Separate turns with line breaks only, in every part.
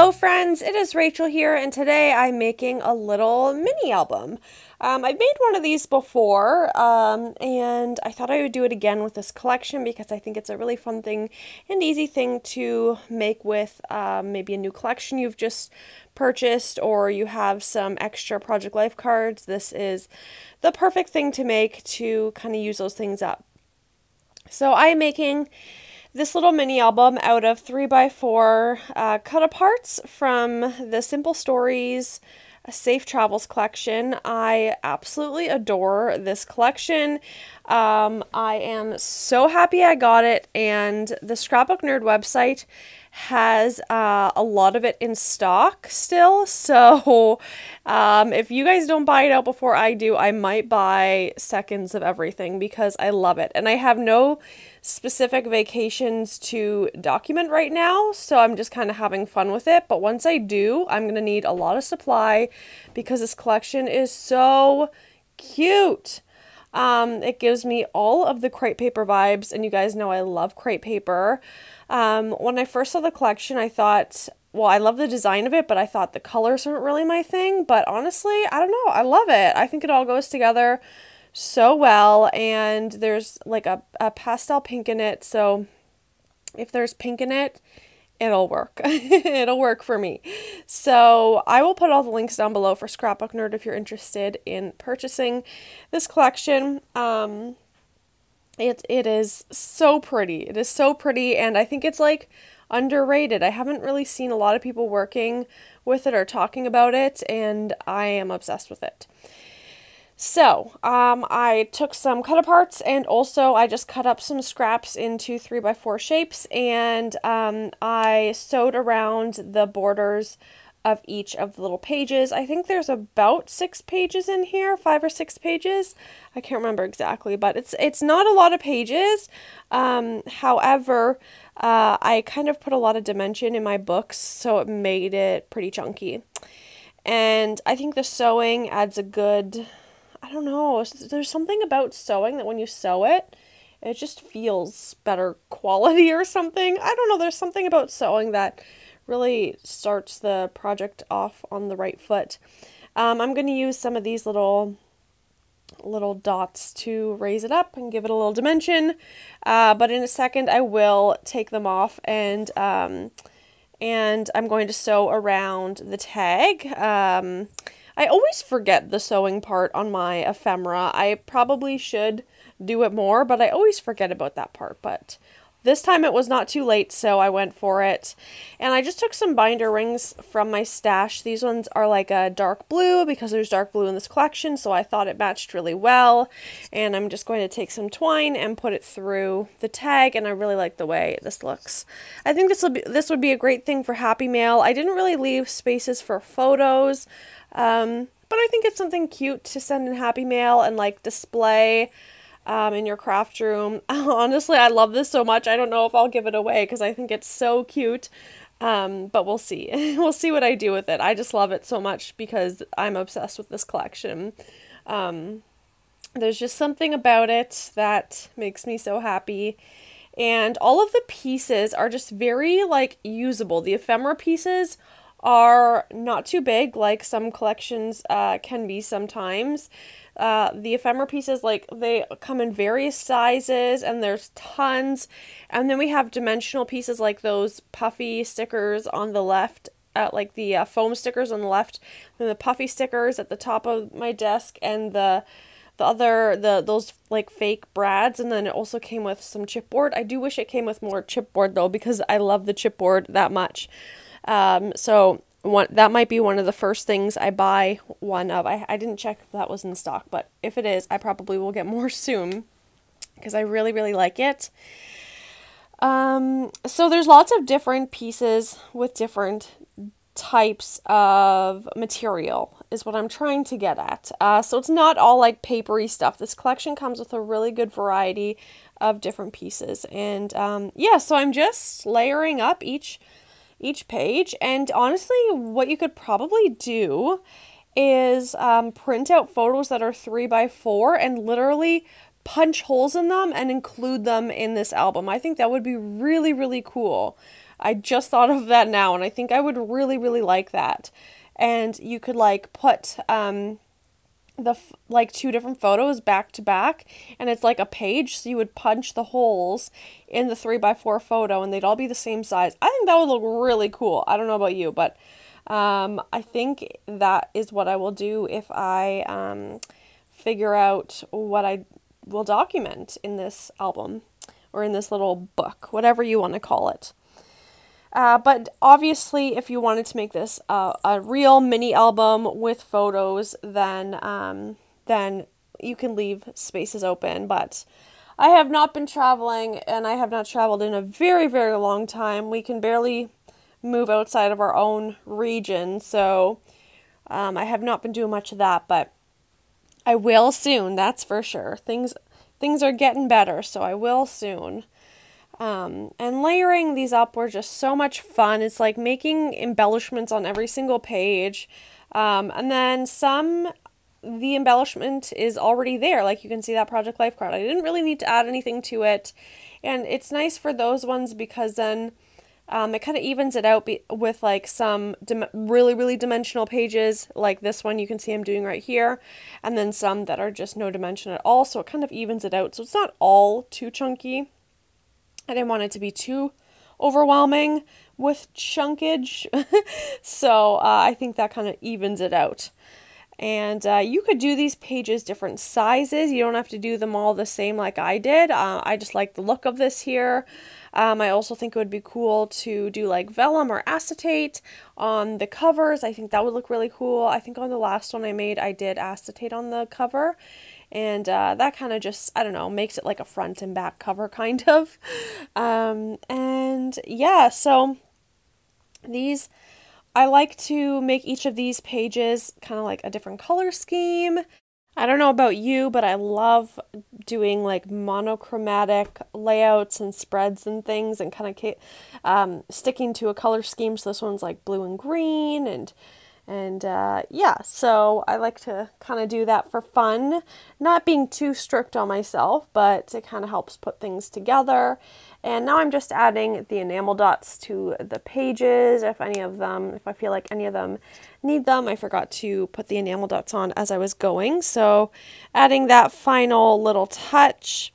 Hello friends, it is Rachel here, and today I'm making a little mini album. I've made one of these before, and I thought I would do it again with this collection because I think it's a really fun thing and easy thing to make with maybe a new collection you've just purchased, or you have some extra Project Life cards. This is the perfect thing to make to kind of use those things up. So I'm making this little mini album out of 3x4 cut aparts from the Simple Stories Safe Travels collection. I absolutely adore this collection. I am so happy I got it, and the Scrapbook Nerd website has a lot of it in stock still, so if you guys don't buy it out before I do, I might buy seconds of everything because I love it. And I have no specific vacations to document right now, so I'm just kind of having fun with it. But once I do, I'm going to need a lot of supply because this collection is so cute. It gives me all of the crepe paper vibes, and you guys know I love crepe paper. When I first saw the collection, I thought, well, I love the design of it, but I thought the colors aren't really my thing. But honestly, I don't know. I love it. I think it all goes together so well, and there's like a pastel pink in it, so if there's pink in it, it'll work. It'll work for me. So I will put all the links down below for Scrapbook Nerd if you're interested in purchasing this collection. It is so pretty. It is so pretty, and I think it's like underrated. I haven't really seen a lot of people working with it or talking about it, and I am obsessed with it. So, I took some cut aparts, and also I just cut up some scraps into 3x4 shapes, and I sewed around the borders of each of the little pages. I think there's about 6 pages in here, 5 or 6 pages. I can't remember exactly, but it's not a lot of pages. However, I kind of put a lot of dimension in my books, so it made it pretty chunky. And I think the sewing adds a good, I don't know, there's something about sewing that when you sew it, it just feels better quality or something. I don't know, there's something about sewing that really starts the project off on the right foot. I'm going to use some of these little dots to raise it up and give it a little dimension, but in a second I will take them off, and I'm going to sew around the tag. I always forget the sewing part on my ephemera. I probably should do it more, but I always forget about that part. But this time it was not too late, so I went for it. And I just took some binder rings from my stash. These ones are like a dark blue because there's dark blue in this collection, so I thought it matched really well. And I'm just going to take some twine and put it through the tag, and I really like the way this looks. I think this would be a great thing for Happy Mail. I didn't really leave spaces for photos, but I think it's something cute to send in Happy Mail and like display in your craft room. Honestly, I love this so much. I don't know if I'll give it away because I think it's so cute, but we'll see. We'll see what I do with it. I just love it so much because I'm obsessed with this collection. There's just something about it that makes me so happy. And all of the pieces are just very like usable. The ephemera pieces are not too big like some collections can be sometimes. The ephemera pieces, like, they come in various sizes, and there's tons. And then we have dimensional pieces like those puffy stickers on the left, like the foam stickers on the left, and the puffy stickers at the top of my desk, and those like fake brads. And then it also came with some chipboard. I do wish it came with more chipboard though, because I love the chipboard that much. So that might be one of the first things I buy one of. I didn't check if that was in stock, but if it is, I probably will get more soon because I really, really like it. So there's lots of different pieces with different types of material is what I'm trying to get at. So it's not all like papery stuff. This collection comes with a really good variety of different pieces. And yeah, so I'm just layering up each page, and honestly what you could probably do is print out photos that are 3x4 and literally punch holes in them and include them in this album. I think that would be really, really cool. I just thought of that now, and I think I would really, really like that. And you could like put like two different photos back to back, and it's like a page, so you would punch the holes in the 3x4 photo and they'd all be the same size. I think that would look really cool. I don't know about you, but I think that is what I will do if I figure out what I will document in this album or in this little book, whatever you want to call it. But obviously, if you wanted to make this a real mini album with photos, then you can leave spaces open. But I have not been traveling, and I have not traveled in a very, very long time. We can barely move outside of our own region, so I have not been doing much of that. But I will soon, that's for sure. Things are getting better, so I will soon. And layering these up were just so much fun. It's like making embellishments on every single page. And then the embellishment is already there. Like you can see that Project Life card. I didn't really need to add anything to it. And it's nice for those ones because then it kind of evens it out with like some really, really dimensional pages like this one you can see I'm doing right here. And then some that are just no dimension at all. So it kind of evens it out. So it's not all too chunky. I didn't want it to be too overwhelming with chunkage, so I think that kind of evens it out. And you could do these pages different sizes. You don't have to do them all the same like I did. I just like the look of this here. I also think it would be cool to do like vellum or acetate on the covers. I think that would look really cool. I think on the last one I made, I did acetate on the cover. And that kind of just, I don't know, makes it like a front and back cover kind of. And yeah, so I like to make each of these pages kind of like a different color scheme. I don't know about you, but I love doing like monochromatic layouts and spreads and things and kind of sticking to a color scheme. So this one's like blue and green and yeah, so I like to kind of do that for fun, not being too strict on myself, but it kind of helps put things together. And now I'm just adding the enamel dots to the pages. If I feel like any of them need them, I forgot to put the enamel dots on as I was going. So adding that final little touch.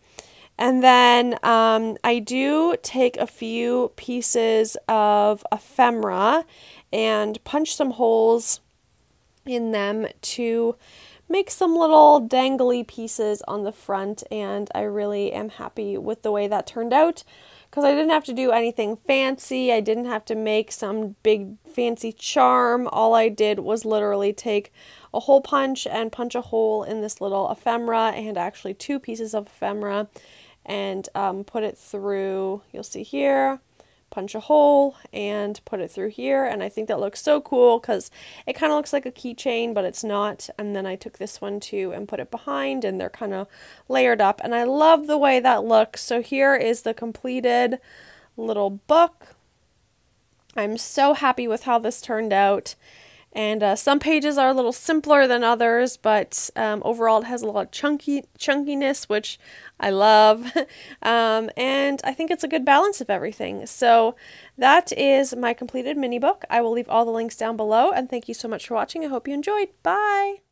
And then I do take a few pieces of ephemera and punch some holes in them to make some little dangly pieces on the front, and I really am happy with the way that turned out because I didn't have to do anything fancy. I didn't have to make some big fancy charm. All I did was literally take a hole punch and punch a hole in this little ephemera, and actually two pieces of ephemera, and put it through, you'll see here, punch a hole and put it through here, and I think that looks so cool because it kind of looks like a keychain, but it's not. And then I took this one too and put it behind, and they're kind of layered up, and I love the way that looks. So here is the completed little book. I'm so happy with how this turned out. And some pages are a little simpler than others, but overall it has a lot of chunkiness, which I love. And I think it's a good balance of everything. So that is my completed mini book. I will leave all the links down below, and thank you so much for watching. I hope you enjoyed. Bye!